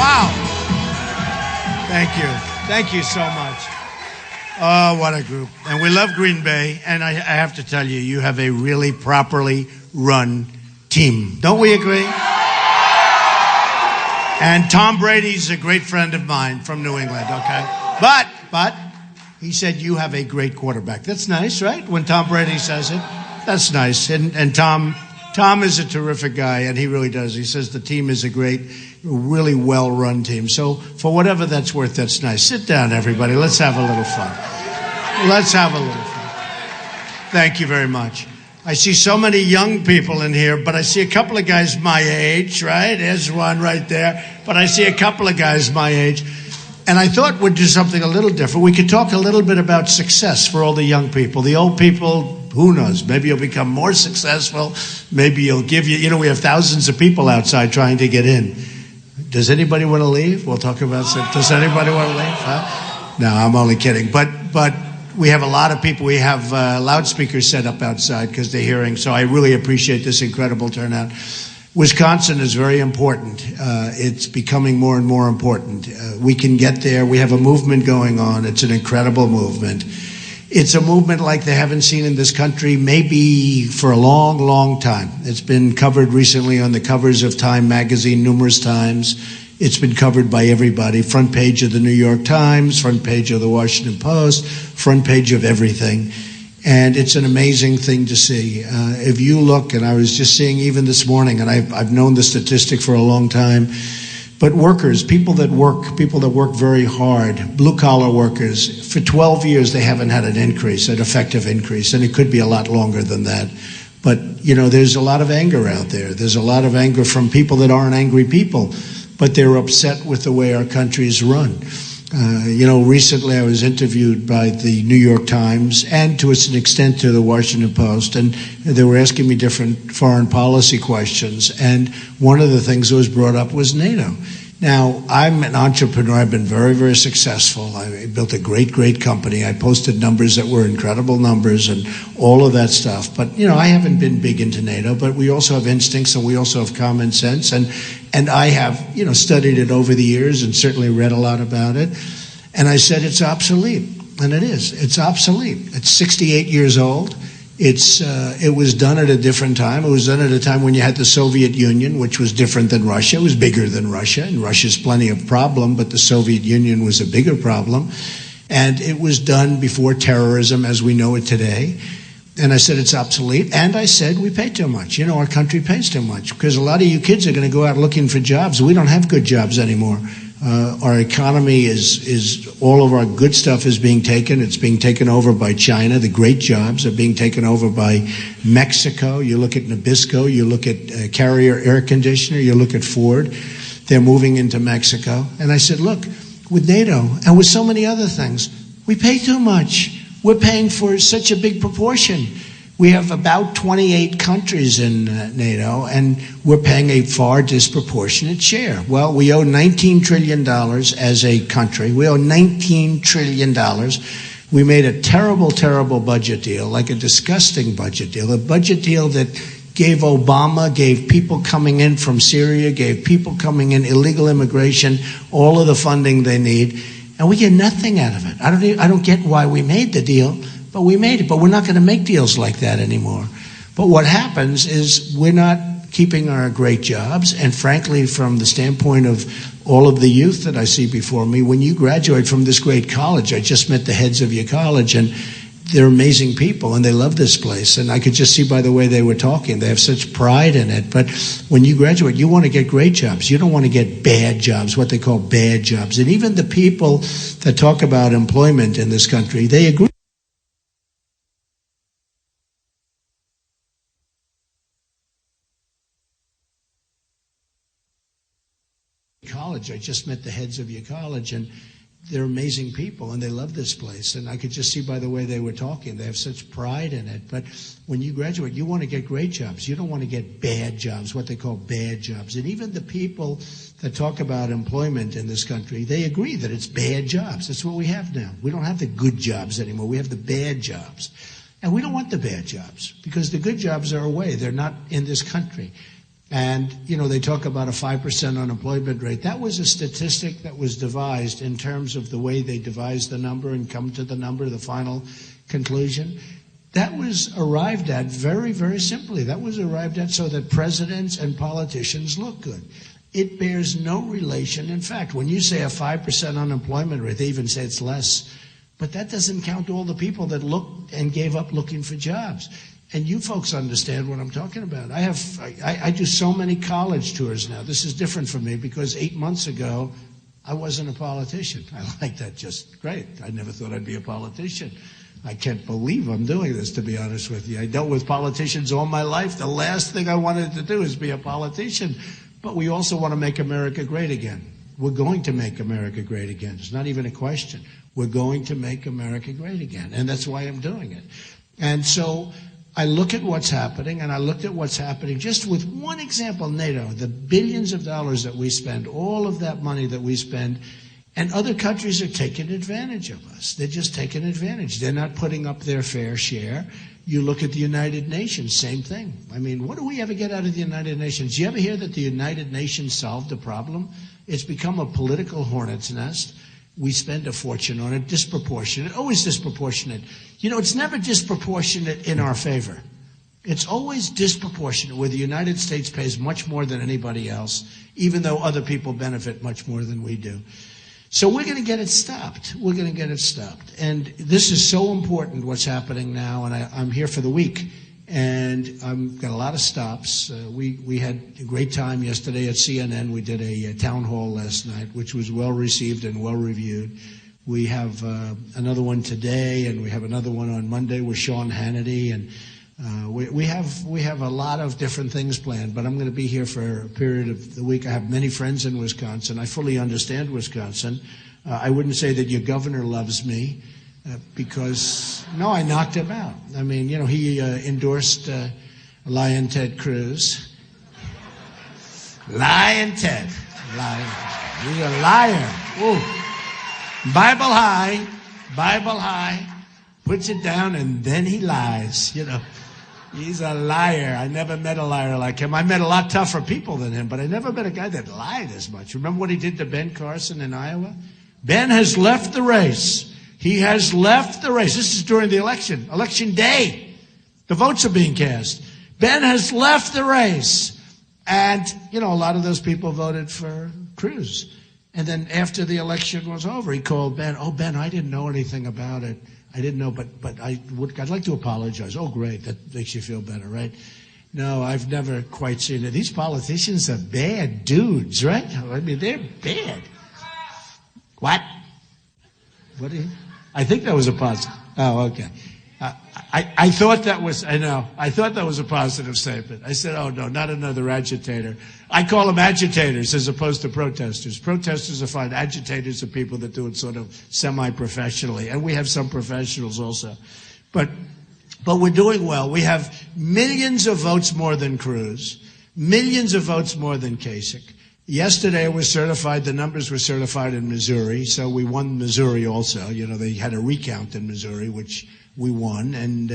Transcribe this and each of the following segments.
Wow. Thank you. Thank you so much. Oh, what a group. And we love Green Bay. And I have to tell you, you have a really properly run team. Don't we agree? And Tom Brady's a great friend of mine from New England, okay? But he said you have a great quarterback. That's nice, right? When Tom Brady says it, that's nice. And Tom is a terrific guy, and he really does. He says the team is a great, really well-run team. So for whatever that's worth, that's nice. Sit down, everybody. Let's have a little fun. Let's have a little fun. Thank you very much. I see so many young people in here, but I see a couple of guys my age, right? There's one right there. But I see a couple of guys my age. And I thought we'd do something a little different. We could talk a little bit about success for all the young people. The old people, who knows? Maybe you'll become more successful. Maybe you'll give you, we have thousands of people outside trying to get in. Does anybody want to leave? We'll talk about does anybody want to leave? Huh? No, I'm only kidding. But we have a lot of people. We have loudspeakers set up outside because they're hearing. So I really appreciate this incredible turnout. Wisconsin is very important. It's becoming more and more important. We can get there. We have a movement going on. It's an incredible movement. It's a movement like they haven't seen in this country maybe for a long, long time. It's been covered recently on the covers of Time magazine numerous times. It's been covered by everybody. Front page of the New York Times, front page of the Washington Post, front page of everything. And it's an amazing thing to see. If you look, and I was just seeing even this morning, and I've known the statistic for a long time, but workers, people that work very hard, blue-collar workers, for 12 years they haven't had an increase, an effective increase, and it could be a lot longer than that. But, there's a lot of anger out there. There's a lot of anger from people that aren't angry people, but they're upset with the way our country is run. Recently I was interviewed by the New York Times and to an extent to the Washington Post, and they were asking me different foreign policy questions, and one of the things that was brought up was NATO. Now, I'm an entrepreneur. I've been very, very successful. I built a great, great company. I posted numbers that were incredible numbers and all of that stuff. But, I haven't been big into NATO, but we also have instincts and we also have common sense. And I have, studied it over the years and certainly read a lot about it. And I said it's obsolete. And it is. It's obsolete. It's 68 years old. It was done at a different time. It was done at a time when you had the Soviet Union, which was different than Russia. It was bigger than Russia, and Russia's plenty of problem, but the Soviet Union was a bigger problem. And it was done before terrorism as we know it today. And I said it's obsolete. And I said we pay too much. Our country pays too much because a lot of you kids are going to go out looking for jobs. We don't have good jobs anymore. Our economy is all of our good stuff is being taken. It's being taken over by China. The great jobs are being taken over by Mexico. You look at Nabisco. You look at Carrier Air Conditioner. You look at Ford. They're moving into Mexico. And I said, look, with NATO and with so many other things, we pay too much. We're paying for such a big proportion. We have about 28 countries in NATO, and we're paying a far disproportionate share. Well, we owe $19 trillion as a country. We owe $19 trillion. We made a terrible, terrible budget deal, like a disgusting budget deal, a budget deal that gave Obama, gave people coming in from Syria, gave people coming in, illegal immigration, all of the funding they need, and we get nothing out of it. I don't get why we made the deal. But we made it. But we're not going to make deals like that anymore. But what happens is we're not keeping our great jobs. And frankly, from the standpoint of all of the youth that I see before me, when you graduate from this great college, I just met the heads of your college, and they're amazing people, and they love this place. And I could just see by the way they were talking, they have such pride in it. But when you graduate, you want to get great jobs. You don't want to get bad jobs, what they call bad jobs. And even the people that talk about employment in this country, they agree. College. I just met the heads of your college, and they're amazing people, and they love this place. And I could just see by the way they were talking, they have such pride in it. But when you graduate, you want to get great jobs. You don't want to get bad jobs, what they call bad jobs. And even the people that talk about employment in this country, they agree that it's bad jobs. That's what we have now. We don't have the good jobs anymore. We have the bad jobs. And we don't want the bad jobs because the good jobs are away. They're not in this country. And, they talk about a 5% unemployment rate. That was a statistic that was devised in terms of the way they devised the number and come to the number, the final conclusion. That was arrived at very, very simply. That was arrived at so that presidents and politicians look good. It bears no relation. In fact, when you say a 5% unemployment rate, they even say it's less. But that doesn't count all the people that looked and gave up looking for jobs. And you folks understand what I'm talking about. I do so many college tours now. This is different for me because 8 months ago, I wasn't a politician. I like that just great. I never thought I'd be a politician. I can't believe I'm doing this, to be honest with you. I dealt with politicians all my life. The last thing I wanted to do is be a politician. But we also want to make America great again. We're going to make America great again. It's not even a question. We're going to make America great again. And that's why I'm doing it. And so I look at what's happening, and I looked at what's happening just with one example, NATO, the billions of dollars that we spend, all of that money that we spend, and other countries are taking advantage of us. They're just taking advantage. They're not putting up their fair share. You look at the United Nations, same thing. I mean, what do we ever get out of the United Nations? Do you ever hear that the United Nations solved the problem? It's become a political hornet's nest. We spend a fortune on it, disproportionate, always disproportionate. It's never disproportionate in our favor. It's always disproportionate, where the United States pays much more than anybody else, even though other people benefit much more than we do. So we're going to get it stopped. We're going to get it stopped. And this is so important, what's happening now, and I'm here for the week. And I've got a lot of stops. We had a great time yesterday at CNN. We did a town hall last night, which was well received and well reviewed. We have another one today, and we have another one on Monday with Sean Hannity. And we have a lot of different things planned. But I'm going to be here for a period of the week. I have many friends in Wisconsin. I fully understand Wisconsin. I wouldn't say that your governor loves me. Because, no, I knocked him out. I mean, he endorsed Lion Ted Cruz. Lion Ted. He's a liar. Ooh. Bible high, puts it down, and then he lies. He's a liar. I never met a liar like him. I met a lot tougher people than him, but I never met a guy that lied as much. Remember what he did to Ben Carson in Iowa? Ben has left the race. He has left the race. This is during the election day. The votes are being cast. Ben has left the race. And, a lot of those people voted for Cruz. And then after the election was over, he called Ben. Oh, Ben, I didn't know anything about it. I didn't know, but I'd like to apologize. Oh, great. That makes you feel better, right? No, I've never quite seen it. These politicians are bad dudes, right? I mean, they're bad. What? What do you... I think that was a positive. Oh, okay. I thought that was, I thought that was a positive statement. I said, oh, no, not another agitator. I call them agitators as opposed to protesters. Protesters are fine. Agitators are people that do it sort of semi-professionally. And we have some professionals also. But we're doing well. We have millions of votes more than Cruz, millions of votes more than Kasich. Yesterday it was certified, the numbers were certified in Missouri, so we won Missouri also. They had a recount in Missouri, which we won, and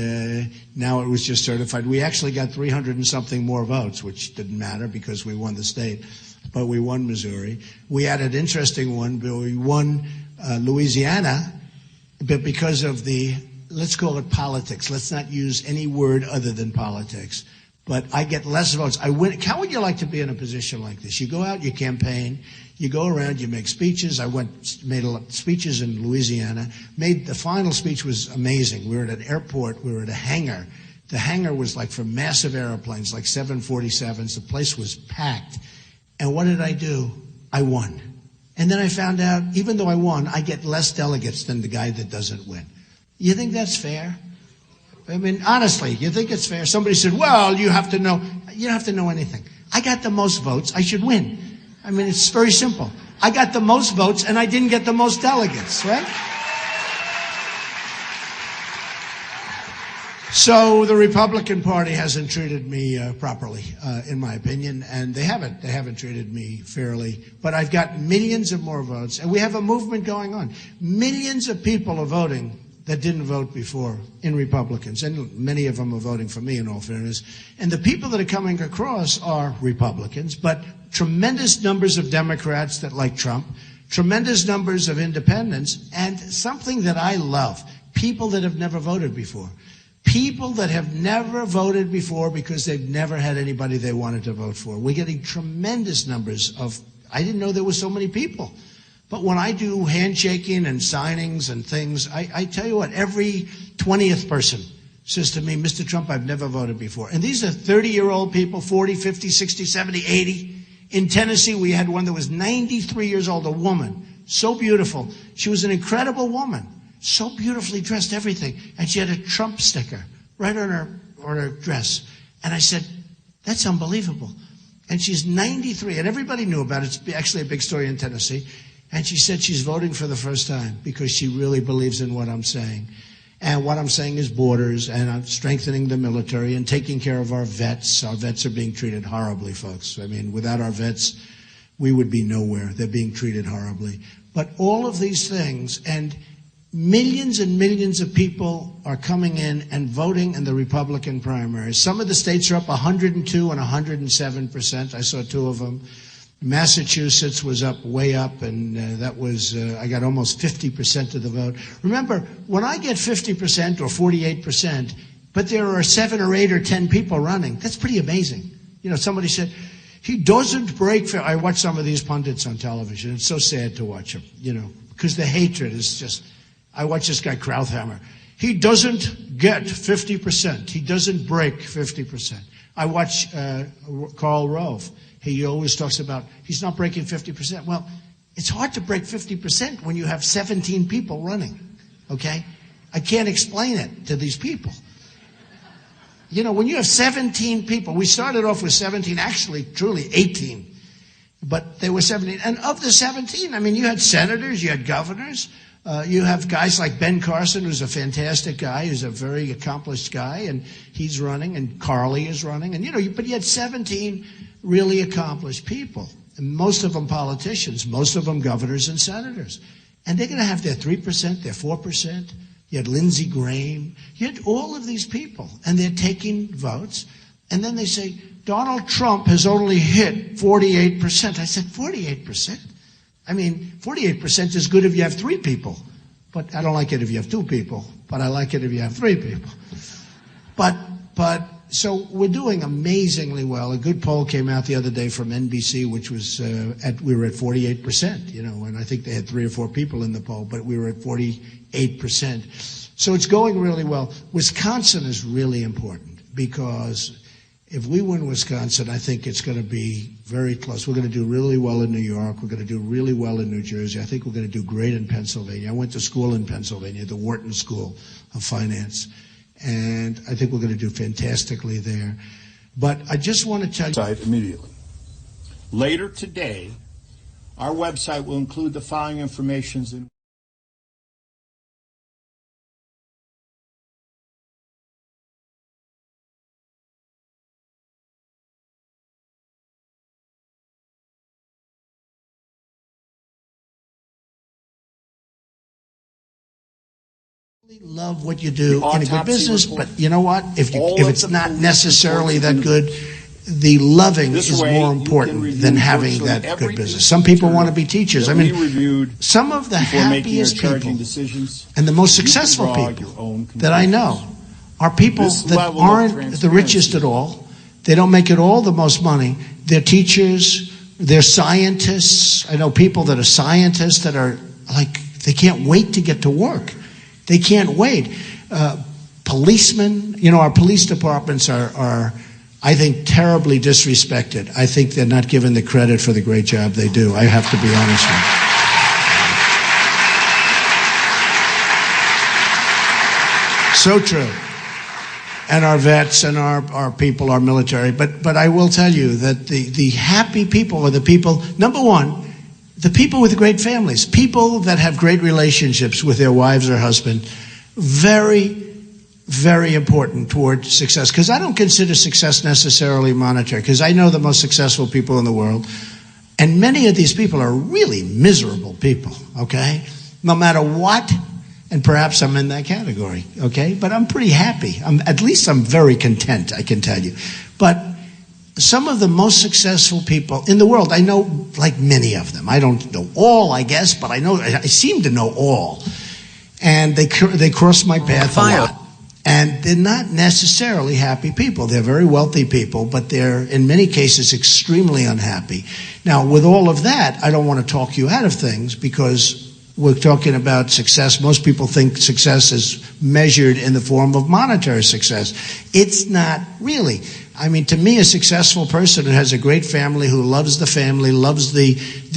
now it was just certified. We actually got 300 and something more votes, which didn't matter because we won the state, but we won Missouri. We had an interesting one, but we won Louisiana, but because of let's call it politics. Let's not use any word other than politics. But I get less votes. I win. How would you like to be in a position like this? You go out, you campaign, you go around, you make speeches. I made a lot of speeches in Louisiana. The final speech was amazing. We were at an airport. We were at a hangar. The hangar was like for massive airplanes, like 747s. The place was packed. And what did I do? I won. And then I found out, even though I won, I get less delegates than the guy that doesn't win. You think that's fair? I mean, honestly, you think it's fair? Somebody said, well, you have to know. You don't have to know anything. I got the most votes. I should win. I mean, it's very simple. I got the most votes, and I didn't get the most delegates, right? So the Republican Party hasn't treated me properly, in my opinion, and they haven't. They haven't treated me fairly. But I've got millions of more votes, and we have a movement going on. Millions of people are voting that didn't vote before in Republicans, and many of them are voting for me in all fairness. And the people that are coming across are Republicans, but tremendous numbers of Democrats that like Trump, tremendous numbers of independents, and something that I love, people that have never voted before. People that have never voted before because they've never had anybody they wanted to vote for. We're getting tremendous numbers of, I didn't know there were so many people. But when I do handshaking and signings and things, I tell you what, every 20th person says to me, Mr. Trump, I've never voted before. And these are 30-year-old people, 40, 50, 60, 70, 80. In Tennessee, we had one that was 93 years old, a woman, so beautiful. She was an incredible woman. So beautifully dressed, everything. And she had a Trump sticker right on her dress. And I said, that's unbelievable. And she's 93, and everybody knew about it. It's actually a big story in Tennessee. And she said she's voting for the first time because she really believes in what I'm saying. And what I'm saying is borders, and I'm strengthening the military and taking care of our vets. Our vets are being treated horribly, folks. I mean, without our vets, we would be nowhere. They're being treated horribly. But all of these things, and millions and millions of people are coming in and voting in the Republican primaries. Some of the states are up 102 and 107%. I saw two of them. Massachusetts was up, way up, and that was, I got almost 50% of the vote. Remember, when I get 50% or 48%, but there are 7 or 8 or 10 people running, that's pretty amazing. You know, somebody said, he doesn't break, I watch some of these pundits on television. It's so sad to watch them, you know, because the hatred is just, I watch this guy Krauthammer. He doesn't get 50%. He doesn't break 50%. I watch Karl Rove. He always talks about he's not breaking 50%. Well, it's hard to break 50% when you have 17 people running, okay? I can't explain it to these people. You know, when you have 17 people, we started off with 17, actually, truly 18, but there were 17. And of the 17, I mean, you had senators, you had governors, you have guys like Ben Carson, who's a fantastic guy, who's a very accomplished guy, and he's running, and Carly is running, and, you know, but you had 17 really accomplished people, and most of them politicians, most of them governors and senators. And they're going to have their 3%, their 4%. You had Lindsey Graham. You had all of these people, and they're taking votes. And then they say, Donald Trump has only hit 48%. I said, 48%? I mean, 48% is good if you have 3 people. But I don't like it if you have 2 people. But I like it if you have 3 people. So we're doing amazingly well. A good poll came out the other day from NBC, which was we were at 48%, you know, and I think they had 3 or 4 people in the poll, but we were at 48%. So it's going really well. Wisconsin is really important because if we win Wisconsin, I think it's going to be very close. We're going to do really well in New York. We're going to do really well in New Jersey. I think we're going to do great in Pennsylvania. I went to school in Pennsylvania, the Wharton School of Finance. And I think we're going to do fantastically there. But I just want to tell you... Immediately. Later today, our website will include the following information. Love what you do in a good business, but you know what? If it's not necessarily that good, the loving is more important than having that good business. Some people want to be teachers. I mean, some of the happiest people and the most successful people that I know are people that aren't the richest at all. They don't make it all the most money. They're teachers. They're scientists. I know people that are scientists that are like, they can't wait to get to work. They can't wait. Policemen, you know, our police departments are, I think, terribly disrespected. I think they're not given the credit for the great job they do. I have to be honest with you. So true. And our vets and our people, our military. But I will tell you that the happy people are the people, number one, the people with great families, people that have great relationships with their wives or husband, very, very important toward success. Because I don't consider success necessarily monetary, because I know the most successful people in the world, and many of these people are really miserable people, okay? No matter what And perhaps I'm in that category, okay? But I'm pretty happy. At least I'm very content, I can tell you. But some of the most successful people in the world, I know like many of them. I don't know all, I guess, but I seem to know all. And they cross my path a lot. And they're not necessarily happy people. They're very wealthy people, but they're, in many cases, extremely unhappy. Now, with all of that, I don't want to talk you out of things because we're talking about success. Most people think success is measured in the form of monetary success. It's not really. I mean, to me, a successful person who has a great family, who loves the family, loves the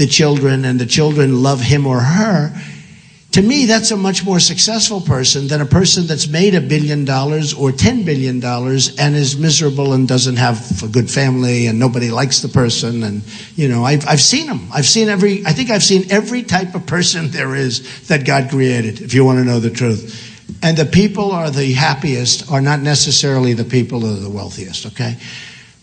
children, and the children love him or her, to me, that's a much more successful person than a person that's made $1 billion or $10 billion and is miserable and doesn't have a good family and nobody likes the person. And, you know, I've seen them. I think I've seen every type of person there is that God created, if you want to know the truth. And the people are the happiest are not necessarily the people who are the wealthiest, okay?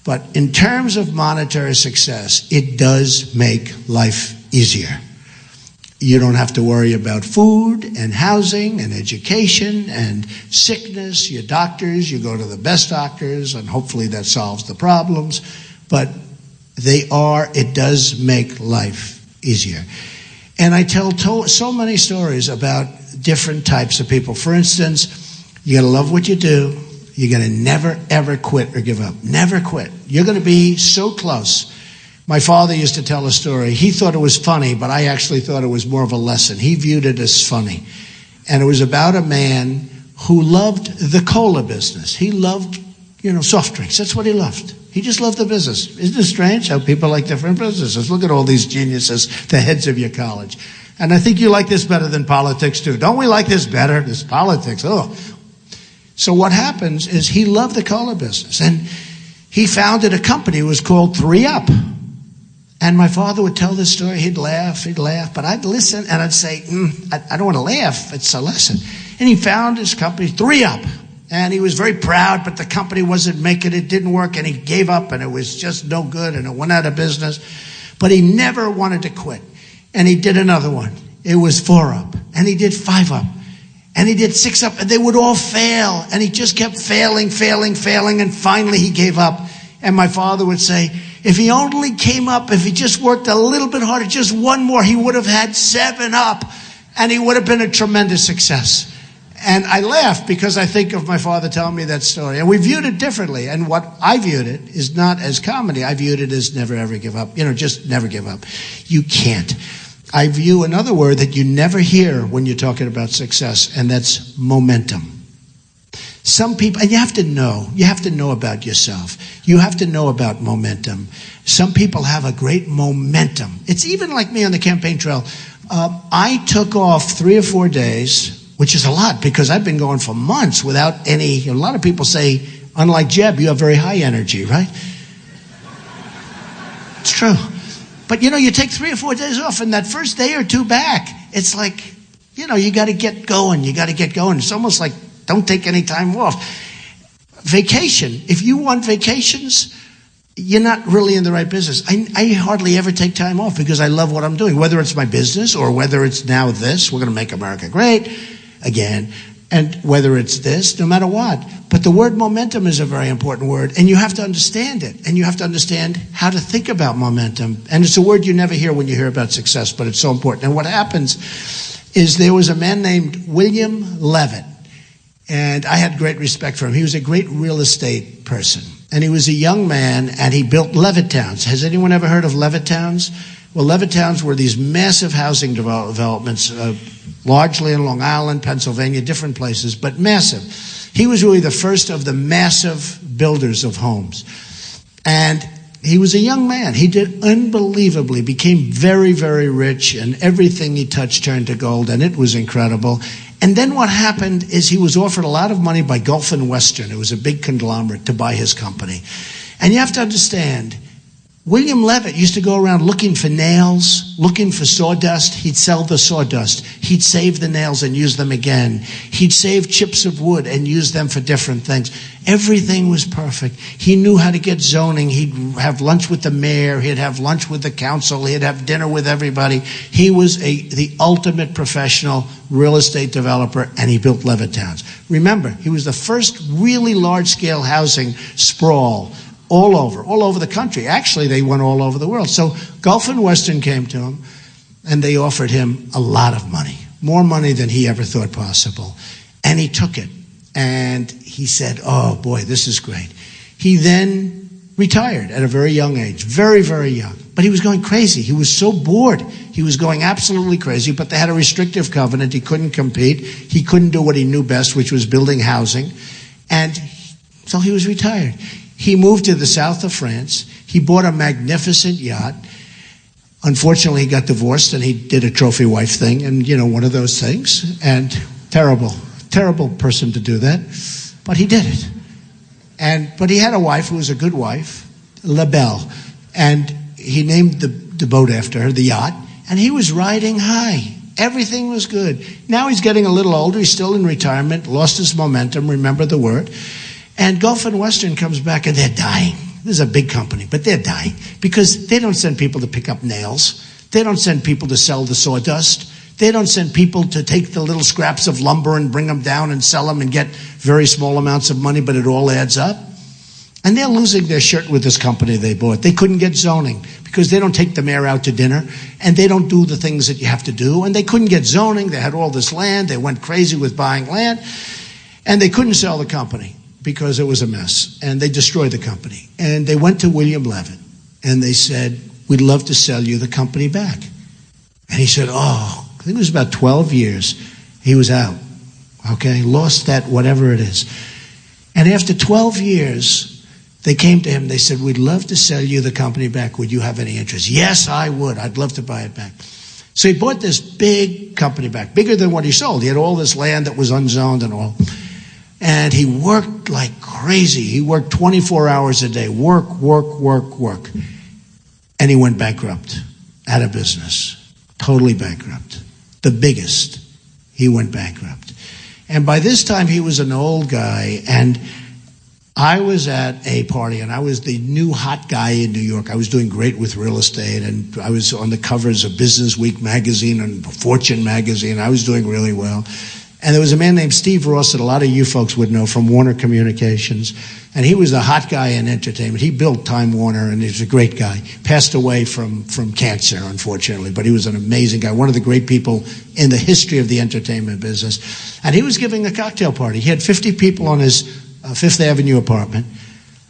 But in terms of monetary success, it does make life easier. You don't have to worry about food and housing and education and sickness. Your doctors, you go to the best doctors, and hopefully that solves the problems. But it does make life easier. And I tell so many stories about different types of people. For instance, you got to love what you do. You got to never, ever quit or give up. Never quit. You're going to be so close. My father used to tell a story. He thought it was funny, but I actually thought it was more of a lesson. He viewed it as funny. And it was about a man who loved the cola business. He loved, soft drinks. That's what he loved. He just loved the business. Isn't it strange how people like different businesses? Look at all these geniuses, the heads of your college. And I think you like this better than politics, too. Don't we like this better? This politics, oh. So what happens is he loved the cola business. And he founded a company. It was called 3-Up. And my father would tell this story. He'd laugh. But I'd listen, and I'd say, I don't want to laugh. It's a lesson. And he found his company, 3-Up. And he was very proud, but the company wasn't making it. Didn't work, and he gave up, and it was just no good, and it went out of business. But he never wanted to quit. And he did another one. It was 4-Up. And he did 5-Up. And he did 6-Up, and they would all fail. And he just kept failing, and finally he gave up. And my father would say, if he only came up, if he just worked a little bit harder, just one more, he would have had 7-Up, and he would have been a tremendous success. And I laugh because I think of my father telling me that story. And we viewed it differently. And what I viewed it is not as comedy. I viewed it as never, ever give up. Just never give up. You can't. I view another word that you never hear when you're talking about success, and that's momentum. Some people, and you have to know about yourself. You have to know about momentum. Some people have a great momentum. It's even like me on the campaign trail. I took off 3 or 4 days, which is a lot because I've been going for months without any. A lot of people say, unlike Jeb, you have very high energy, right? It's true. But you take 3 or 4 days off, and that first day or two back, it's like, you got to get going. It's almost like, don't take any time off. Vacation. If you want vacations, you're not really in the right business. I hardly ever take time off because I love what I'm doing, whether it's my business or whether it's now this. We're going to make America great again. And whether it's this, no matter what. But the word momentum is a very important word, and you have to understand it. And you have to understand how to think about momentum. And it's a word you never hear when you hear about success, but it's so important. And what happens is there was a man named William Levitt. And I had great respect for him. He was a great real estate person. And he was a young man, and he built Levittowns. Has anyone ever heard of Levittowns? Well, Levittowns were these massive housing developments, largely in Long Island, Pennsylvania, different places, but massive. He was really the first of the massive builders of homes. And he was a young man. He did unbelievably, became very, very rich, and everything he touched turned to gold, and it was incredible. And then what happened is he was offered a lot of money by Gulf and Western. It was a big conglomerate to buy his company. And you have to understand, William Levitt used to go around looking for nails, looking for sawdust. He'd sell the sawdust. He'd save the nails and use them again. He'd save chips of wood and use them for different things. Everything was perfect. He knew how to get zoning. He'd have lunch with the mayor. He'd have lunch with the council. He'd have dinner with everybody. He was the ultimate professional real estate developer, and he built Levittowns. Remember, he was the first really large-scale housing sprawl all over the country. Actually, they went all over the world. So Gulf and Western came to him, and they offered him a lot of money, more money than he ever thought possible. And he took it. And he said, oh, boy, this is great. He then retired at a very young age, very, very young. But he was going crazy. He was so bored. He was going absolutely crazy, but they had a restrictive covenant. He couldn't compete. He couldn't do what he knew best, which was building housing. And so he was retired. He moved to the south of France. He bought a magnificent yacht. Unfortunately, he got divorced, and he did a trophy wife thing, and, one of those things. And terrible person to do that. But he did it. But he had a wife who was a good wife, La Belle. And he named the boat after her, the yacht. And he was riding high. Everything was good. Now he's getting a little older. He's still in retirement, lost his momentum, remember the word. And Gulf and Western comes back, and they're dying. This is a big company, but they're dying because they don't send people to pick up nails. They don't send people to sell the sawdust. They don't send people to take the little scraps of lumber and bring them down and sell them and get very small amounts of money, but it all adds up. And they're losing their shirt with this company they bought. They couldn't get zoning because they don't take the mayor out to dinner, and they don't do the things that you have to do. And they couldn't get zoning. They had all this land. They went crazy with buying land, and they couldn't sell the company because it was a mess, and they destroyed the company. And they went to William Levitt, and they said, we'd love to sell you the company back. And he said, I think it was about 12 years, he was out, okay, lost that whatever it is. And after 12 years, they came to him, they said, we'd love to sell you the company back. Would you have any interest? Yes, I would. I'd love to buy it back. So he bought this big company back, bigger than what he sold. He had all this land that was unzoned and all. And he worked like crazy. He worked 24 hours a day. Work. And he went bankrupt, out of business, totally bankrupt. The biggest, he went bankrupt. And by this time, he was an old guy. And I was at a party, and I was the new hot guy in New York. I was doing great with real estate, and I was on the covers of Business Week magazine and Fortune magazine. I was doing really well. And there was a man named Steve Ross that a lot of you folks would know from Warner Communications. And he was the hot guy in entertainment. He built Time Warner, and he was a great guy. Passed away from cancer, unfortunately, but he was an amazing guy, one of the great people in the history of the entertainment business. And he was giving a cocktail party. He had 50 people on his Fifth Avenue apartment.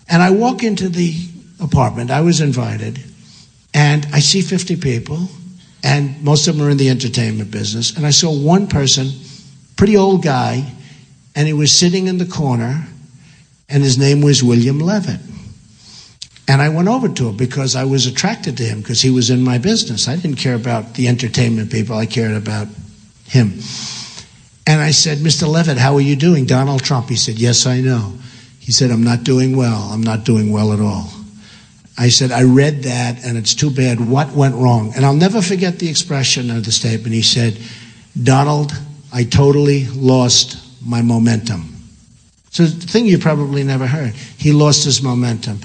And I walk into the apartment. I was invited. And I see 50 people, and most of them are in the entertainment business. And I saw one person, pretty old guy, and he was sitting in the corner, and his name was William Levitt. And I went over to him because I was attracted to him because he was in my business. I didn't care about the entertainment people. I cared about him. And I said, Mr. Levitt, how are you doing? Donald Trump. He said, yes, I know. He said, I'm not doing well. I'm not doing well at all. I said, I read that, and it's too bad. What went wrong? And I'll never forget the expression of the statement. He said, Donald, I totally lost my momentum. So the thing you probably never heard. He lost his momentum.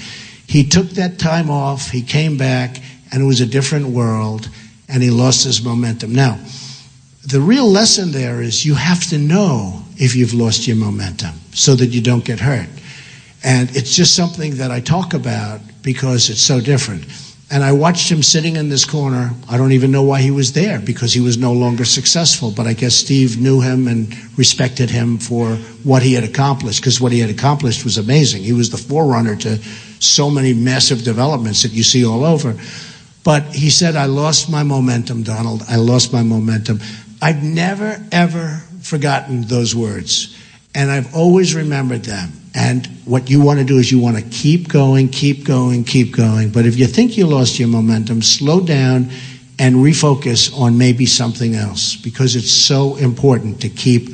He took that time off. He came back, and it was a different world, and he lost his momentum. Now, the real lesson there is you have to know if you've lost your momentum so that you don't get hurt. And it's just something that I talk about because it's so different. And I watched him sitting in this corner. I don't even know why he was there, because he was no longer successful. But I guess Steve knew him and respected him for what he had accomplished, because what he had accomplished was amazing. He was the forerunner to so many massive developments that you see all over. But he said, I lost my momentum, Donald. I lost my momentum. I've never, ever forgotten those words. And I've always remembered them. And what you want to do is you want to keep going. But if you think you lost your momentum, slow down and refocus on maybe something else, because it's so important to keep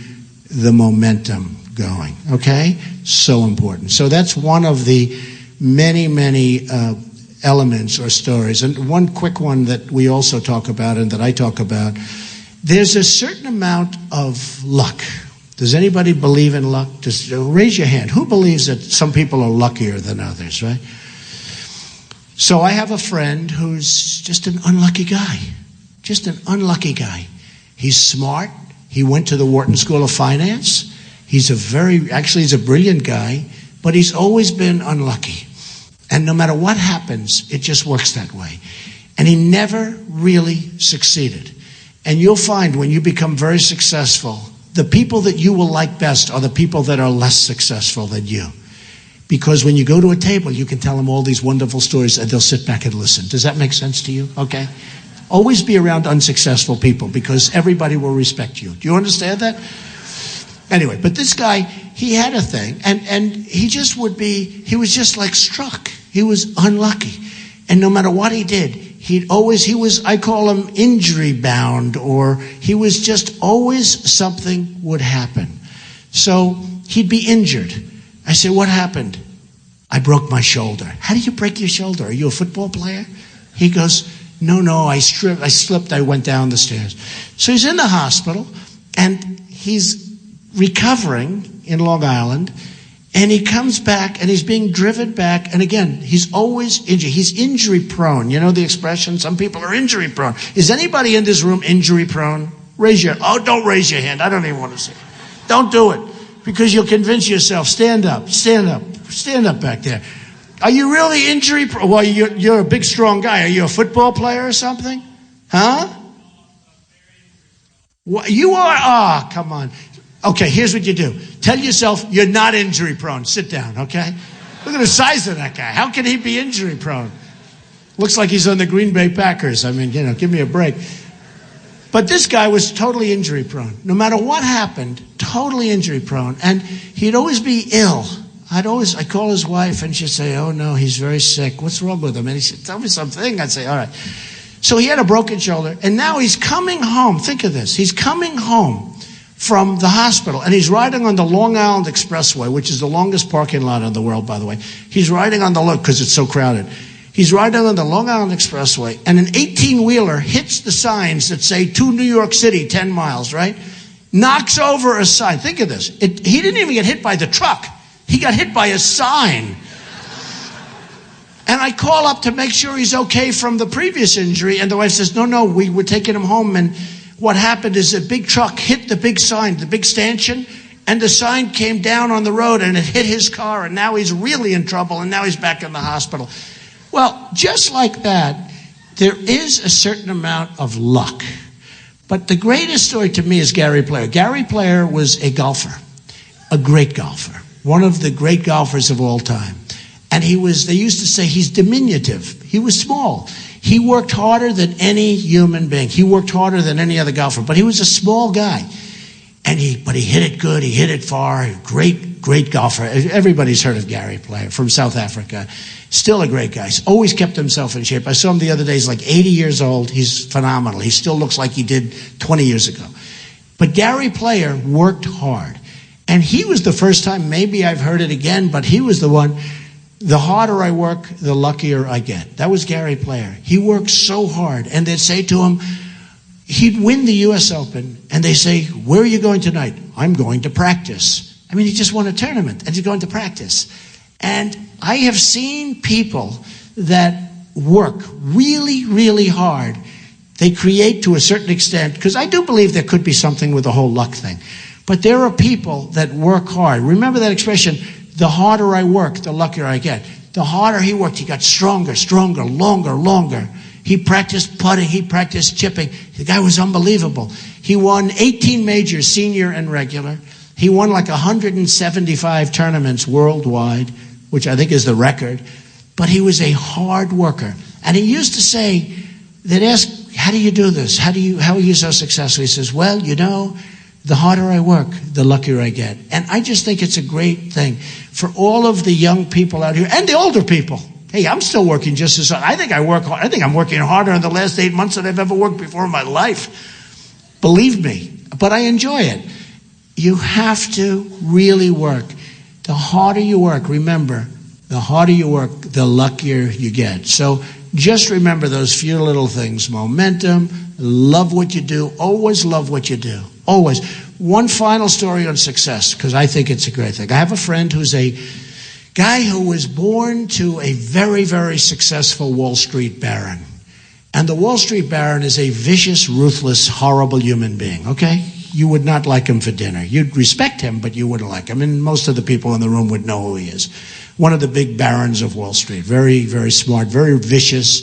the momentum going, okay? So important. So that's one of the many elements or stories. And one quick one that we also talk about and that I talk about, there's a certain amount of luck. Does anybody believe in luck? Just raise your hand. Who believes that some people are luckier than others, right? So I have a friend who's just an unlucky guy. Just an unlucky guy. He's smart. He went to the Wharton School of Finance. He's a brilliant guy, but he's always been unlucky. And no matter what happens, it just works that way. And he never really succeeded. And you'll find when you become very successful, the people that you will like best are the people that are less successful than you. Because when you go to a table, you can tell them all these wonderful stories and they'll sit back and listen. Does that make sense to you? Okay? Always be around unsuccessful people because everybody will respect you. Do you understand that? Anyway, but this guy, he had a thing and he was just like struck. He was unlucky. And no matter what he did, I call him injury bound, or he was just always something would happen. So he'd be injured. I said, what happened? I broke my shoulder. How do you break your shoulder? Are you a football player? He goes, no, I slipped, I went down the stairs. So he's in the hospital, and he's recovering in Long Island, and he comes back, and he's being driven back, and again, he's always injured. He's injury prone. You know the expression? Some people are injury prone. Is anybody in this room injury prone? Don't raise your hand. I don't even want to see it. Don't do it, because you'll convince yourself. Stand up back there. Are you really injury prone? Well, you're a big, strong guy. Are you a football player or something? Huh? You are? Come on. Okay, here's what you do. Tell yourself you're not injury prone. Sit down, okay? Look at the size of that guy. How can he be injury prone? Looks like he's on the Green Bay Packers. I mean, give me a break. But this guy was totally injury prone. No matter what happened, totally injury prone. And he'd always be ill. I'd call his wife and she'd say, oh no, he's very sick. What's wrong with him? And he said, tell me something. I'd say, all right. So he had a broken shoulder and now he's coming home. Think of this. He's coming home from the hospital, and he's riding on the Long Island Expressway, which is the longest parking lot in the world, by the way. He's riding on because it's so crowded. He's riding on the Long Island Expressway, and an 18-wheeler hits the signs that say, to New York City, 10 miles, right? Knocks over a sign. Think of this. He didn't even get hit by the truck. He got hit by a sign. And I call up to make sure he's okay from the previous injury, and the wife says, no, we were taking him home, and what happened is a big truck hit the big sign, the big stanchion, and the sign came down on the road and it hit his car, and now he's really in trouble, and now he's back in the hospital. Well, just like that, there is a certain amount of luck. But the greatest story to me is Gary Player. Gary Player was a golfer, a great golfer, one of the great golfers of all time. And they used to say he's diminutive. He was small. He worked harder than any human being. He worked harder than any other golfer, but he was a small guy. But he hit it good. He hit it far. Great golfer. Everybody's heard of Gary Player from South Africa. Still a great guy. He's always kept himself in shape. I saw him the other day. He's like 80 years old. He's phenomenal. He still looks like he did 20 years ago. But Gary Player worked hard. And he was the first time, maybe I've heard it again, but he was the one. The harder I work, the luckier I get. That was Gary Player. He worked so hard. And they'd say to him, he'd win the U.S. Open, and they say, where are you going tonight? I'm going to practice. I mean, he just won a tournament, and he's going to practice. And I have seen people that work really, really hard. They create to a certain extent, because I do believe there could be something with the whole luck thing. But there are people that work hard. Remember that expression, the harder I work, the luckier I get. The harder he worked, he got stronger, longer. He practiced putting, he practiced chipping. The guy was unbelievable. He won 18 majors, senior and regular. He won like 175 tournaments worldwide, which I think is the record. But he was a hard worker. And he used to say, they'd ask, how do you do this? How are you so successful? He says, well, the harder I work, the luckier I get. And I just think it's a great thing for all of the young people out here and the older people. Hey, I'm still working just as hard. I think I'm working harder in the last 8 months than I've ever worked before in my life. Believe me. But I enjoy it. You have to really work. The harder you work, remember, The harder you work, the luckier you get. So just remember those few little things. Momentum, love what you do, always love what you do, always. One final story on success, because I think it's a great thing. I have a friend who's a guy who was born to a very, very successful Wall Street baron. And the Wall Street baron is a vicious, ruthless, horrible human being, okay? You would not like him for dinner. You'd respect him, but you wouldn't like him. And most of the people in the room would know who he is. One of the big barons of Wall Street. Very, very smart, very vicious,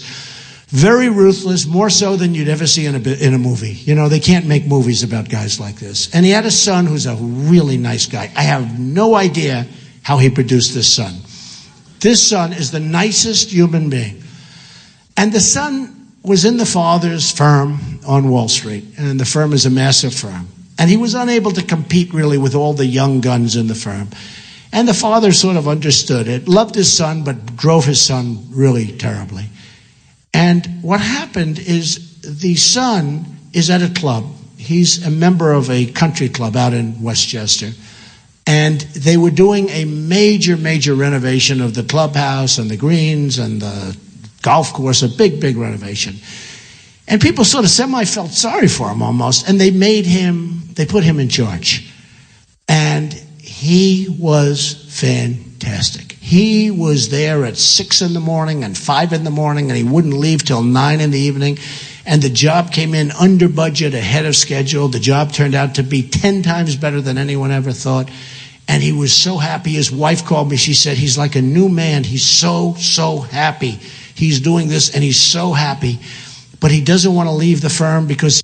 very ruthless, more so than you'd ever see in a movie. You know, they can't make movies about guys like this. And he had a son who's a really nice guy. I have no idea how he produced this son. This son is the nicest human being. And the son was in the father's firm on Wall Street, and the firm is a massive firm. And he was unable to compete really with all the young guns in the firm. And the father sort of understood it, loved his son, but drove his son really terribly. And what happened is the son is at a club. He's a member of a country club out in Westchester. And they were doing a major, major renovation of the clubhouse and the greens and the golf course, a big, big renovation. And people sort of semi-felt sorry for him almost, and they put him in charge. And he was fantastic. He was there at 6 in the morning and 5 in the morning, and he wouldn't leave till 9 in the evening. And the job came in under budget, ahead of schedule. The job turned out to be 10 times better than anyone ever thought. And he was so happy. His wife called me. She said, he's like a new man. He's so, so happy. He's doing this, and he's so happy. But he doesn't want to leave the firm because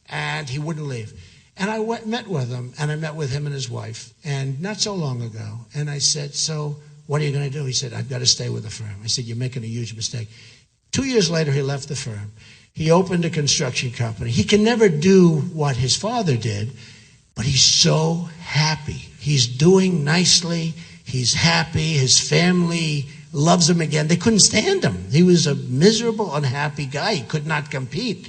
and he wouldn't leave. And I met with him, and I met with him and his wife, and not so long ago. And I said, so what are you going to do? He said, I've got to stay with the firm. I said, you're making a huge mistake. 2 years later, he left the firm. He opened a construction company. He can never do what his father did, but he's so happy. He's doing nicely. He's happy. His family loves him again. They couldn't stand him. He was a miserable, unhappy guy. He could not compete.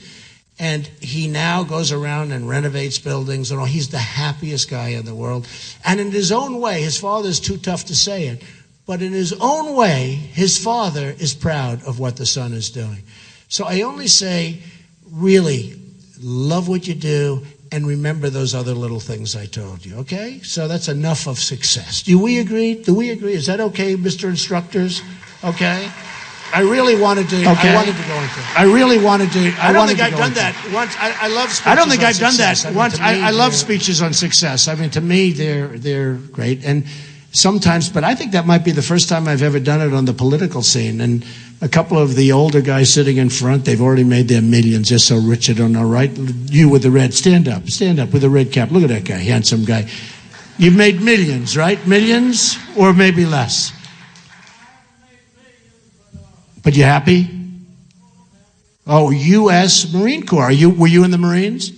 And he now goes around and renovates buildings and all. He's the happiest guy in the world. And in his own way, his father's too tough to say it, but in his own way, his father is proud of what the son is doing. So I only say, really, love what you do and remember those other little things I told you, okay? So that's enough of success. Do we agree? Do we agree? Is that okay, Mr. Instructors? Okay? I really wanted to. Okay. I wanted to go into it. I really wanted to. I don't think I've done that once. I love speeches. I don't think I've done that once. I love speeches on success. I mean, to me, they're great. And sometimes, but I think that might be the first time I've ever done it on the political scene. And a couple of the older guys sitting in front, they've already made their millions. They're so rich, I don't know, right? You with the red, stand up with the red cap. Look at that guy, handsome guy. You've made millions, right? Millions, or maybe less. But you happy? Oh, U.S. Marine Corps. Were you in the Marines?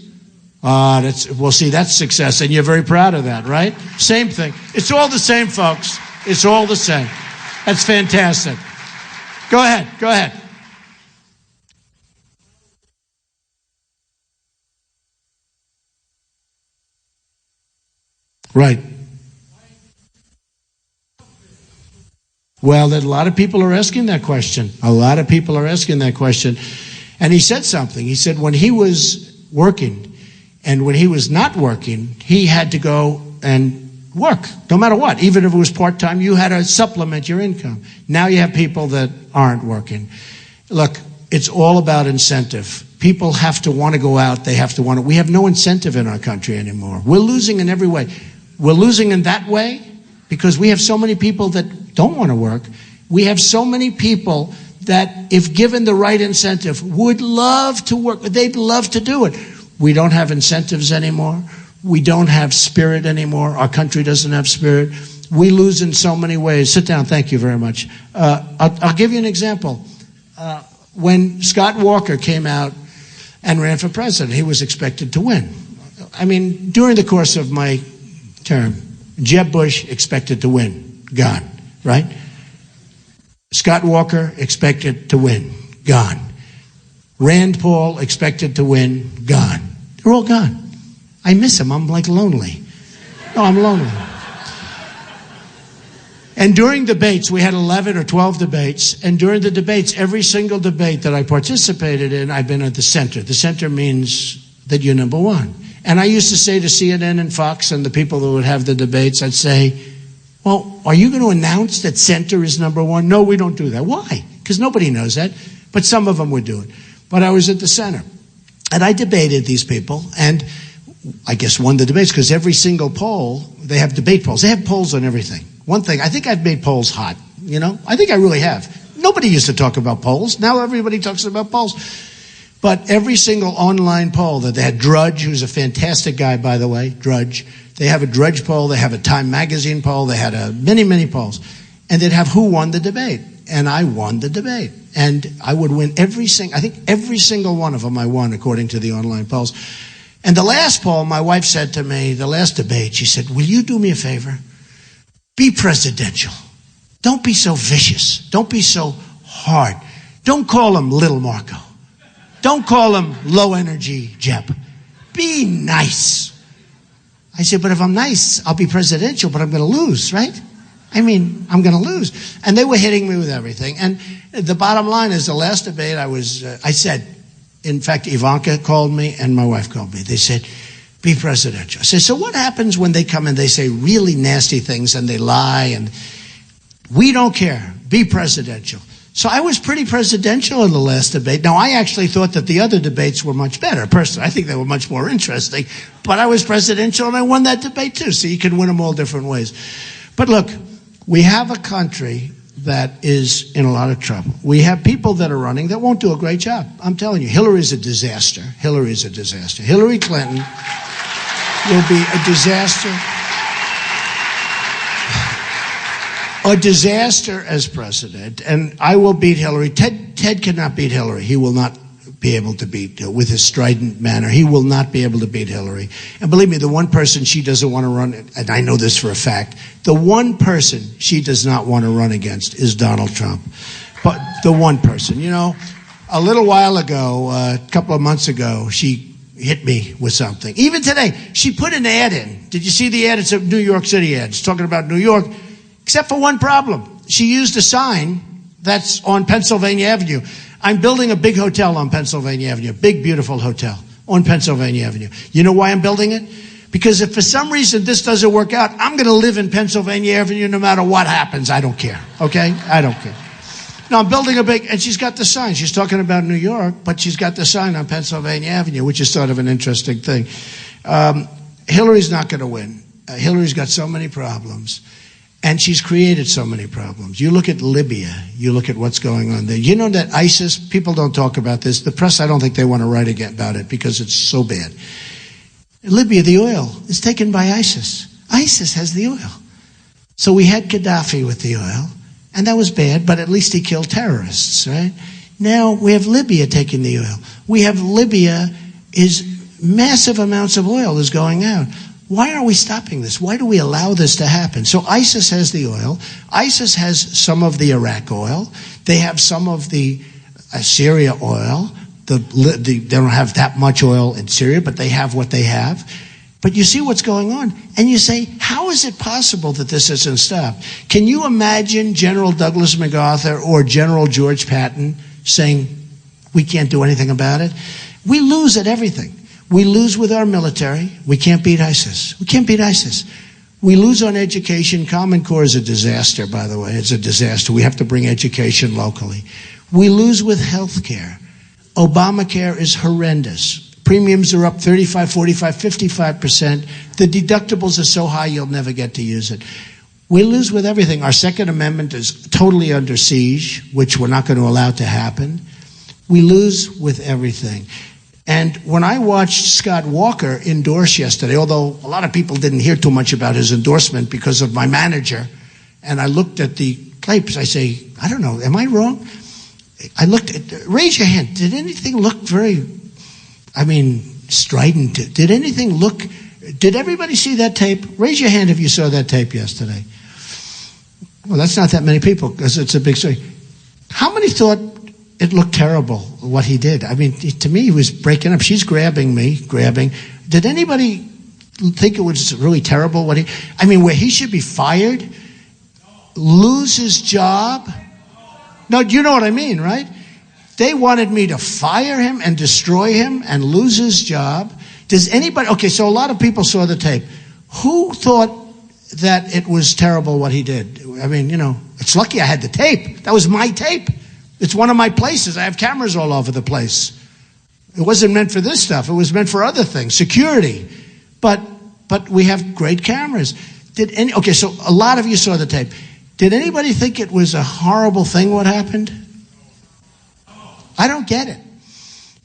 That's success, and you're very proud of that, right? Same thing. It's all the same, folks. It's all the same. That's fantastic. Go ahead. Right. Well, a lot of people are asking that question. And he said something. He said when he was working and when he was not working, he had to go and work, no matter what. Even if it was part-time, you had to supplement your income. Now you have people that aren't working. Look, it's all about incentive. People have to want to go out. They have to want to. We have no incentive in our country anymore. We're losing in every way. We're losing in that way because we have so many people that don't want to work. We have so many people that, if given the right incentive, would love to work. They'd love to do it. We don't have incentives anymore. We don't have spirit anymore. Our country doesn't have spirit. We lose in so many ways. Sit down. Thank you very much. I'll give you an example. When Scott Walker came out and ran for president, he was expected to win. I mean, during the course of my term, Jeb Bush expected to win. Gone. Right? Scott Walker expected to win. Gone. Rand Paul expected to win. Gone. They're all gone. I miss him. I'm like lonely. No, I'm lonely. And during debates, we had 11 or 12 debates. And during the debates, every single debate that I participated in, I've been at the center. The center means that you're number one. And I used to say to CNN and Fox and the people that would have the debates, I'd say, well, are you going to announce that center is number one? No, we don't do that. Why? Because nobody knows that. But some of them would do it. But I was at the center. And I debated these people. And I guess won the debates because every single poll, they have debate polls. They have polls on everything. One thing, I think I've made polls hot, you know? I think I really have. Nobody used to talk about polls. Now everybody talks about polls. But every single online poll that they had, Drudge, who's a fantastic guy, by the way, Drudge. They have a Drudge poll. They have a Time Magazine poll. They had many, many polls. And they'd have who won the debate. And I won the debate. And I would win I think every single one of them I won according to the online polls. And the last poll, my wife said to me, the last debate, she said, will you do me a favor? Be presidential. Don't be so vicious. Don't be so hard. Don't call him Little Marco. Don't call him low energy Jeb. Be nice. I said, but if I'm nice, I'll be presidential, but I'm going to lose, right? I mean, I'm going to lose. And they were hitting me with everything. And the bottom line is the last debate I said, in fact, Ivanka called me and my wife called me. They said, be presidential. I said, so what happens when they come and they say really nasty things and they lie and we don't care. Be presidential. So I was pretty presidential in the last debate. Now, I actually thought that the other debates were much better. Personally, I think they were much more interesting. But I was presidential and I won that debate too. So you can win them all different ways. But look, we have a country that is in a lot of trouble. We have people that are running that won't do a great job. I'm telling you, Hillary's a disaster. Hillary's a disaster. Hillary Clinton will be a disaster. A disaster as president. And I will beat Hillary. Ted cannot beat Hillary. He will not be able to beat, with his strident manner, he will not be able to beat Hillary. And believe me, the one person she doesn't want to run, and I know this for a fact, the one person she does not want to run against is Donald Trump. But the one person, you know, a little while ago, a couple of months ago, she hit me with something. Even today, she put an ad in. Did you see the ad? It's a New York City ad. It's talking about New York, except for one problem. She used a sign that's on Pennsylvania Avenue. I'm building a big hotel on Pennsylvania Avenue, a big, beautiful hotel on Pennsylvania Avenue. You know why I'm building it? Because if for some reason this doesn't work out, I'm going to live in Pennsylvania Avenue no matter what happens. I don't care, okay? I don't care. No, I'm building a big, and she's got the sign. She's talking about New York, but she's got the sign on Pennsylvania Avenue, which is sort of an interesting thing. Hillary's not going to win. Hillary's got so many problems. And she's created so many problems. You look at Libya, you look at what's going on there. You know that ISIS, people don't talk about this. The press, I don't think they want to write again about it because it's so bad. Libya, the oil is taken by ISIS. ISIS has the oil. So we had Gaddafi with the oil, and that was bad, but at least he killed terrorists, right? Now we have Libya taking the oil. We have Libya is massive amounts of oil is going out. Why are we stopping this? Why do we allow this to happen? So ISIS has the oil. ISIS has some of the Iraq oil. They have some of the Syria oil. They don't have that much oil in Syria, but they have what they have. But you see what's going on. And you say, how is it possible that this isn't stopped? Can you imagine General Douglas MacArthur or General George Patton saying, we can't do anything about it? We lose at everything. We lose with our military. We can't beat ISIS. We can't beat ISIS. We lose on education. Common Core is a disaster, by the way. It's a disaster. We have to bring education locally. We lose with health care. Obamacare is horrendous. Premiums are up 35, 45, 55%. The deductibles are so high you'll never get to use it. We lose with everything. Our Second Amendment is totally under siege, which we're not going to allow to happen. We lose with everything. And when I watched Scott Walker endorse yesterday, although a lot of people didn't hear too much about his endorsement because of my manager, and I looked at the tapes, I say, I don't know, am I wrong? I looked at, raise your hand, did anything look very, strident? Did everybody see that tape? Raise your hand if you saw that tape yesterday. Well, that's not that many people because it's a big story. How many thought it looked terrible, what he did? To me, he was breaking up. She's grabbing me. Did anybody think it was really terrible where he should be fired, lose his job? No, you know what I mean, right? They wanted me to fire him and destroy him and lose his job. Does anybody, okay, so a lot of people saw the tape. Who thought that it was terrible what he did? I mean, it's lucky I had the tape. That was my tape. It's one of my places. I have cameras all over the place. It wasn't meant for this stuff. It was meant for other things, security. But we have great cameras. Okay, so a lot of you saw the tape. Did anybody think it was a horrible thing what happened? I don't get it.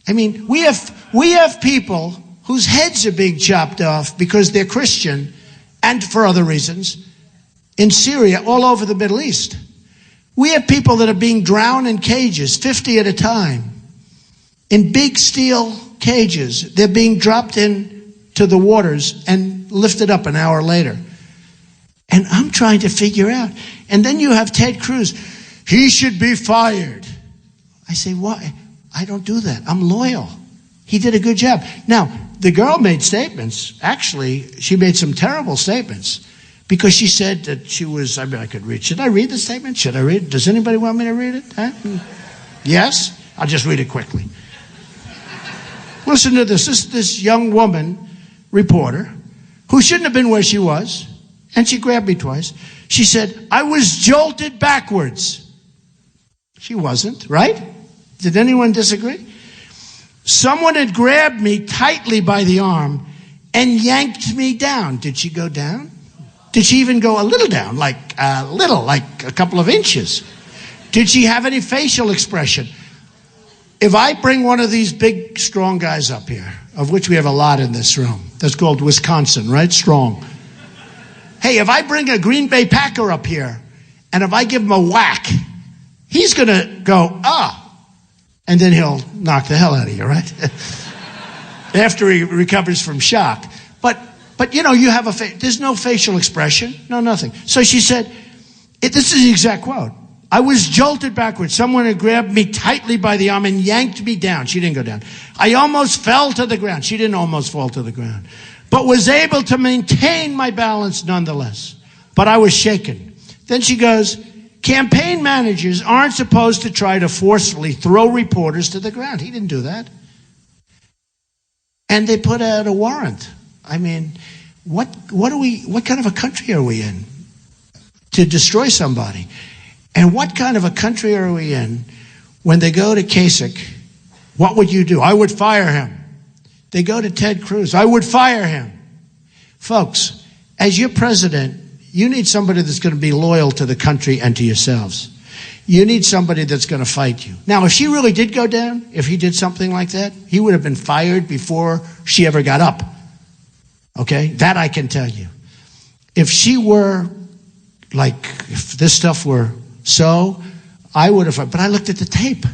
I mean, we have people whose heads are being chopped off because they're Christian and for other reasons in Syria, all over the Middle East. We have people that are being drowned in cages, 50 at a time, in big steel cages. They're being dropped into the waters and lifted up an hour later. And I'm trying to figure out. And then you have Ted Cruz. He should be fired. I say, why? I don't do that. I'm loyal. He did a good job. Now, the girl made statements. Actually, she made some terrible statements because she said that she was, I could read. Should I read the statement? Should I read it? Does anybody want me to read it? Huh? Yes? I'll just read it quickly. Listen to this. This young woman, reporter, who shouldn't have been where she was, and she grabbed me twice. She said, I was jolted backwards. She wasn't, right? Did anyone disagree? Someone had grabbed me tightly by the arm and yanked me down. Did she go down? Did she even go a little down, like a couple of inches? Did she have any facial expression? If I bring one of these big, strong guys up here, of which we have a lot in this room, that's called Wisconsin, right? Strong. Hey, if I bring a Green Bay Packer up here, and if I give him a whack, he's going to go, and then he'll knock the hell out of you, right? After he recovers from shock. But you have there's no facial expression, no nothing. So she said, this is the exact quote. I was jolted backwards. Someone had grabbed me tightly by the arm and yanked me down. She didn't go down. I almost fell to the ground. She didn't almost fall to the ground, but was able to maintain my balance nonetheless. But I was shaken. Then she goes, campaign managers aren't supposed to try to forcefully throw reporters to the ground. He didn't do that. And they put out a warrant. I mean, what kind of a country are we in to destroy somebody? And what kind of a country are we in when they go to Kasich? What would you do? I would fire him. They go to Ted Cruz. I would fire him. Folks, as your president, you need somebody that's going to be loyal to the country and to yourselves. You need somebody that's going to fight you. Now, if she really did go down, if he did something like that, he would have been fired before she ever got up. Okay? That I can tell you. If she were, if this stuff were so, I would have, but I looked at the tape.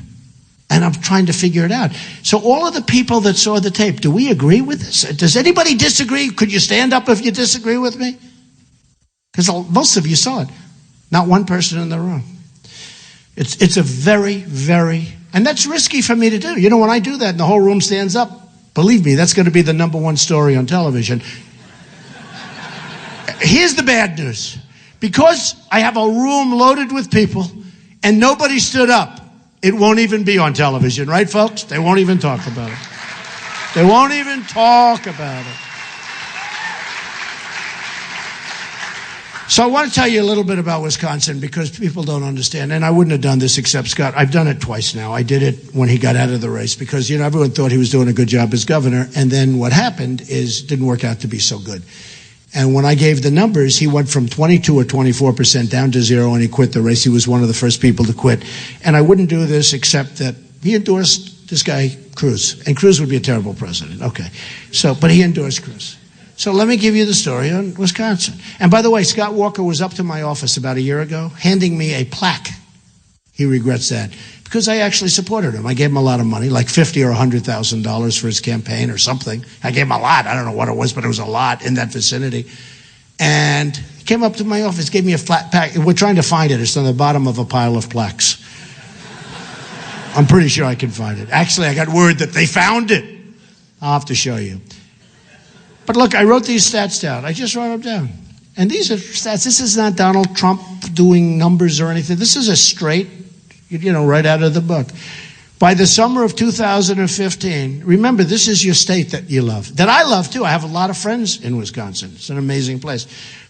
And I'm trying to figure it out. So all of the people that saw the tape, do we agree with this? Does anybody disagree? Could you stand up if you disagree with me? Because most of you saw it. Not one person in the room. It's a very, very, and that's risky for me to do. When I do that and the whole room stands up, believe me, that's going to be the #1 story on television. Here's the bad news. Because I have a room loaded with people and nobody stood up, it won't even be on television, right, folks? They won't even talk about it. They won't even talk about it. So I want to tell you a little bit about Wisconsin because people don't understand. And I wouldn't have done this except Scott. I've done it twice now. I did it when he got out of the race because, everyone thought he was doing a good job as governor. And then what happened is it didn't work out to be so good. And when I gave the numbers, he went from 22 or 24% down to 0 and he quit the race. He was one of the first people to quit. And I wouldn't do this except that he endorsed this guy, Cruz. And Cruz would be a terrible president. Okay. But he endorsed Cruz. So let me give you the story on Wisconsin. And by the way, Scott Walker was up to my office about a year ago, handing me a plaque. He regrets that because I actually supported him. I gave him a lot of money, like $50,000 or $100,000 for his campaign or something. I gave him a lot. I don't know what it was, but it was a lot in that vicinity. And he came up to my office, gave me a flat pack. We're trying to find it. It's on the bottom of a pile of plaques. I'm pretty sure I can find it. Actually, I got word that they found it. I'll have to show you. But look, I wrote these stats down. I just wrote them down. And these are stats. This is not Donald Trump doing numbers or anything. This is a straight, right out of the book. By the summer of 2015, remember, this is your state that you love, that I love too. I have a lot of friends in Wisconsin. It's an amazing place.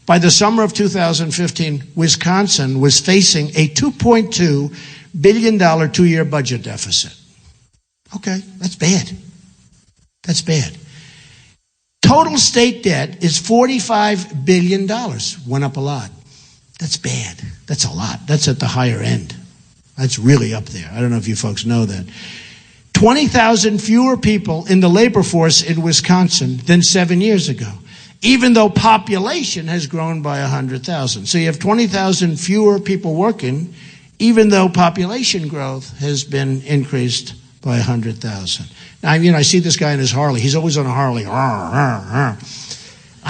By the summer of 2015, Wisconsin was facing a $2.2 billion 2-year budget deficit. Okay, that's bad. That's bad. Total state debt is $45 billion. Went up a lot. That's bad. That's a lot. That's at the higher end. That's really up there. I don't know if you folks know that. 20,000 fewer people in the labor force in Wisconsin than 7 years ago, even though population has grown by 100,000. So you have 20,000 fewer people working, even though population growth has been increased by 100,000. Now, I see this guy in his Harley. He's always on a Harley. I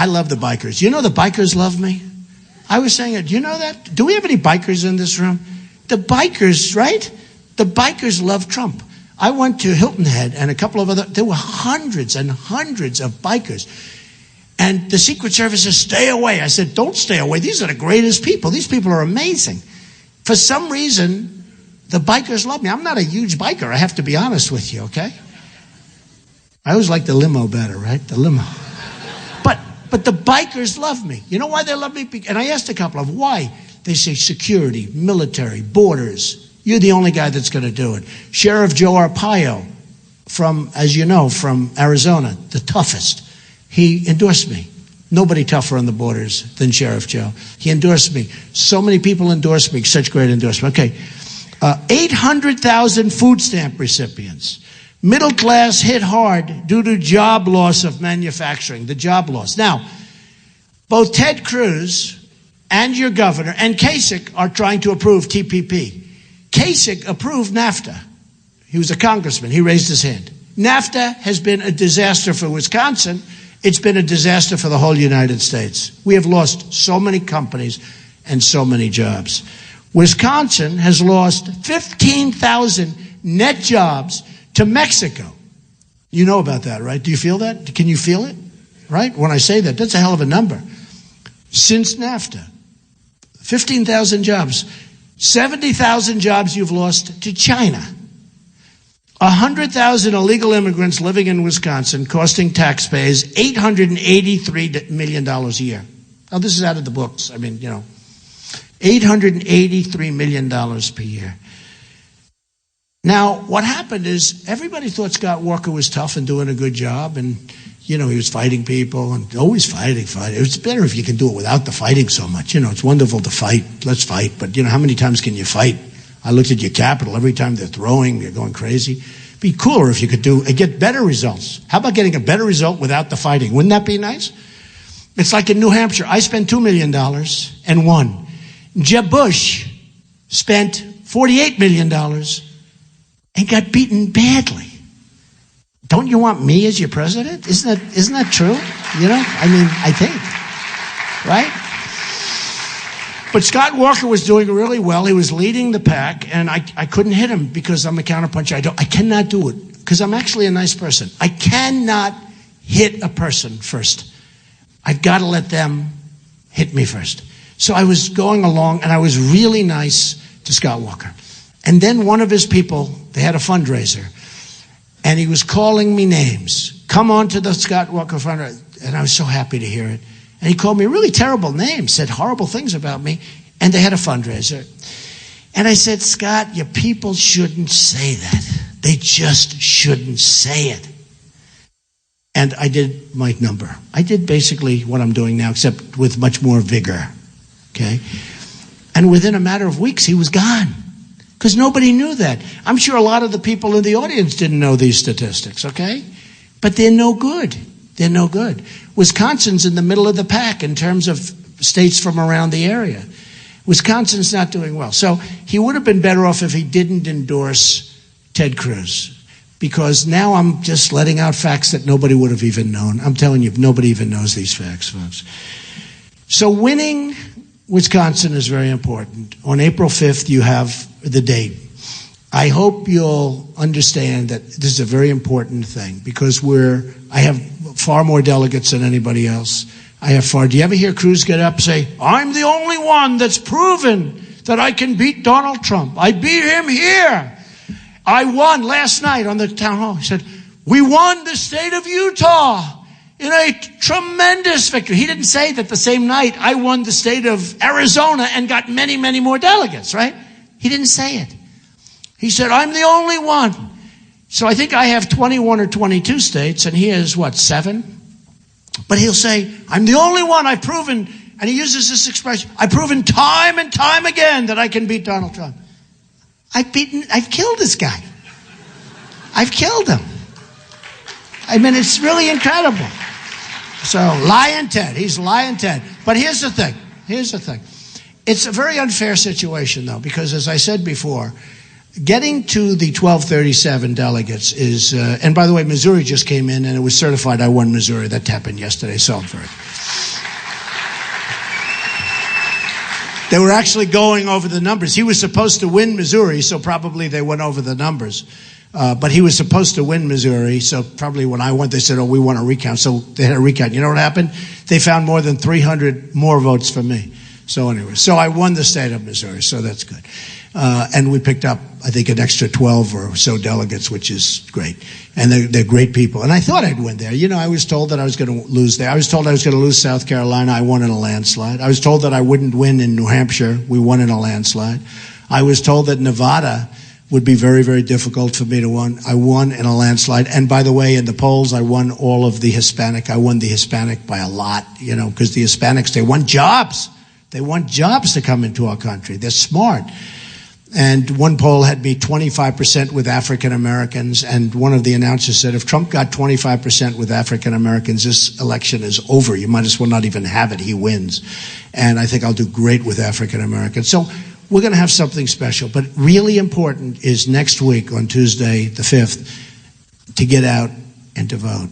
love the bikers. You know the bikers love me? I was saying it. Do you know that? Do we have any bikers in this room? The bikers, right? The bikers love Trump. I went to Hilton Head and a couple of other, there were hundreds and hundreds of bikers. And the Secret Service says, stay away. I said, don't stay away. These are the greatest people. These people are amazing. For some reason, the bikers love me. I'm not a huge biker, I have to be honest with you, okay? I always like the limo better, right? The limo. But the bikers love me. You know why they love me? And I asked a couple of them, why? They say security, military, borders. You're the only guy that's going to do it. Sheriff Joe Arpaio from, as you know, from Arizona, the toughest. He endorsed me. Nobody tougher on the borders than Sheriff Joe. He endorsed me. So many people endorsed me. Such great endorsement. Okay. 800,000 food stamp recipients. Middle class hit hard due to job loss of manufacturing, the job loss. Now, both Ted Cruz and your governor and Kasich are trying to approve TPP. Kasich approved NAFTA. He was a congressman. He raised his hand. NAFTA has been a disaster for Wisconsin. It's been a disaster for the whole United States. We have lost so many companies and so many jobs. Wisconsin has lost 15,000 net jobs to Mexico. You know about that, right? Do you feel that? Can you feel it? Right? When I say that, that's a hell of a number. Since NAFTA, 15,000 jobs. 70,000 jobs you've lost to China. 100,000 illegal immigrants living in Wisconsin costing taxpayers $883 million a year. Now, this is out of the books. $883 million per year. Now, what happened is everybody thought Scott Walker was tough and doing a good job, and, he was fighting people and always fighting. It's better if you can do it without the fighting so much. It's wonderful to fight. Let's fight. But, how many times can you fight? I looked at your Capitol. Every time they're throwing, you're going crazy. It'd be cooler if you could get better results. How about getting a better result without the fighting? Wouldn't that be nice? It's like in New Hampshire. I spent $2 million and won. Jeb Bush spent $48 million and got beaten badly. Don't you want me as your president? Isn't that true? I think, right? But Scott Walker was doing really well. He was leading the pack, and I couldn't hit him because I'm a counterpuncher. I cannot do it because I'm actually a nice person. I cannot hit a person first. I've got to let them hit me first. So I was going along, and I was really nice to Scott Walker. And then one of his people, they had a fundraiser, and he was calling me names. Come on to the Scott Walker fundraiser. And I was so happy to hear it. And he called me a really terrible name, said horrible things about me, and they had a fundraiser. And I said, Scott, your people shouldn't say that. They just shouldn't say it. And I did my number. I did basically what I'm doing now, except with much more vigor, okay? And within a matter of weeks, he was gone. Because nobody knew that. I'm sure a lot of the people in the audience didn't know these statistics, okay? But they're no good. They're no good. Wisconsin's in the middle of the pack in terms of states from around the area. Wisconsin's not doing well. So he would have been better off if he didn't endorse Ted Cruz. Because now I'm just letting out facts that nobody would have even known. I'm telling you, nobody even knows these facts, folks. So winning Wisconsin is very important. On April 5th, you have the date. I hope you'll understand that this is a very important thing because I have far more delegates than anybody else. I have far. Do you ever hear Cruz get up and say, I'm the only one that's proven that I can beat Donald Trump. I beat him here. I won last night on the town hall. He said, we won the state of Utah in a tremendous victory. He didn't say that the same night I won the state of Arizona and got many, many more delegates, right? He didn't say it. He said, I'm the only one. So I think I have 21 or 22 states, and he has, 7? But he'll say, I'm the only one. I've proven, and he uses this expression, I've proven time and time again that I can beat Donald Trump. I've killed this guy. I've killed him. I mean, it's really incredible. So, lying Ted. He's lying Ted. But here's the thing. It's a very unfair situation, though, because as I said before, getting to the 1237 delegates is, and by the way, Missouri just came in and it was certified I won Missouri. That happened yesterday, so I'm very. They were actually going over the numbers. He was supposed to win Missouri, so probably they went over the numbers. But he was supposed to win Missouri, so probably when I went, they said, we want a recount. So they had a recount. You know what happened? They found more than 300 more votes for me. So anyway, so I won the state of Missouri, so that's good. And we picked up, I think, an extra 12 or so delegates, which is great. And they're great people. And I thought I'd win there. You know, I was told that I was going to lose there. I was told I was going to lose South Carolina. I won in a landslide. I was told that I wouldn't win in New Hampshire. We won in a landslide. I was told that Nevada would be very, very difficult for me to win. I won in a landslide. And by the way, in the polls, I won all of the Hispanic. I won the Hispanic by a lot, you know, because the Hispanics, they want jobs. They want jobs to come into our country. They're smart. And one poll had me 25% with African Americans, and one of the announcers said, if Trump got 25% with African Americans, this election is over. You might as well not even have it. He wins. And I think I'll do great with African Americans. So we're going to have something special. But really important is next week on Tuesday, the 5th, to get out and to vote.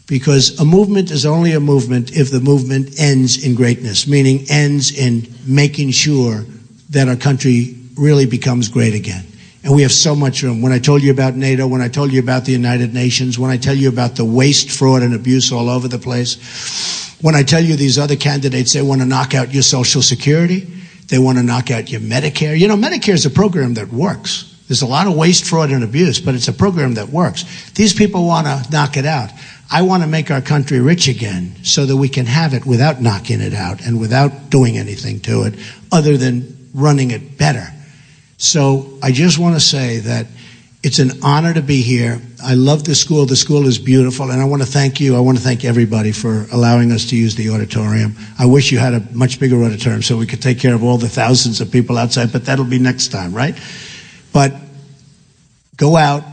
Because a movement is only a movement if the movement ends in greatness, meaning ends in making sure that our country really becomes great again. And we have so much room. When I told you about NATO, when I told you about the United Nations, when I tell you about the waste, fraud, and abuse all over the place, when I tell you these other candidates, they want to knock out your Social Security, they want to knock out your Medicare. You know, Medicare is a program that works. There's a lot of waste, fraud, and abuse, but it's a program that works. These people want to knock it out. I want to make our country rich again so that we can have it without knocking it out and without doing anything to it other than running it better. So I just want to say that it's an honor to be here. I love the school. The school is beautiful, and I want to thank you. I want to thank everybody for allowing us to use the auditorium. I wish you had a much bigger auditorium so we could take care of all the thousands of people outside, but that'll be next time, right? But go out,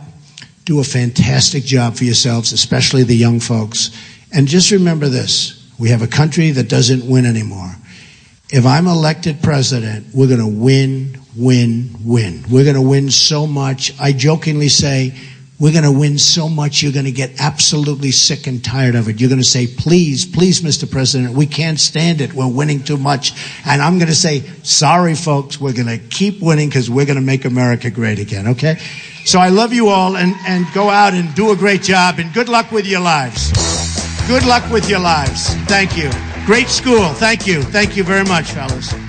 do a fantastic job for yourselves, especially the young folks. And just remember this, we have a country that doesn't win anymore. If I'm elected president, we're going to win, win, win. We're going to win so much. I jokingly say, we're going to win so much, you're going to get absolutely sick and tired of it. You're going to say, please, please, Mr. President, we can't stand it. We're winning too much. And I'm going to say, sorry, folks, we're going to keep winning because we're going to make America great again, okay? So I love you all, and go out and do a great job, and good luck with your lives. Good luck with your lives. Thank you. Great school. Thank you. Thank you very much, fellas.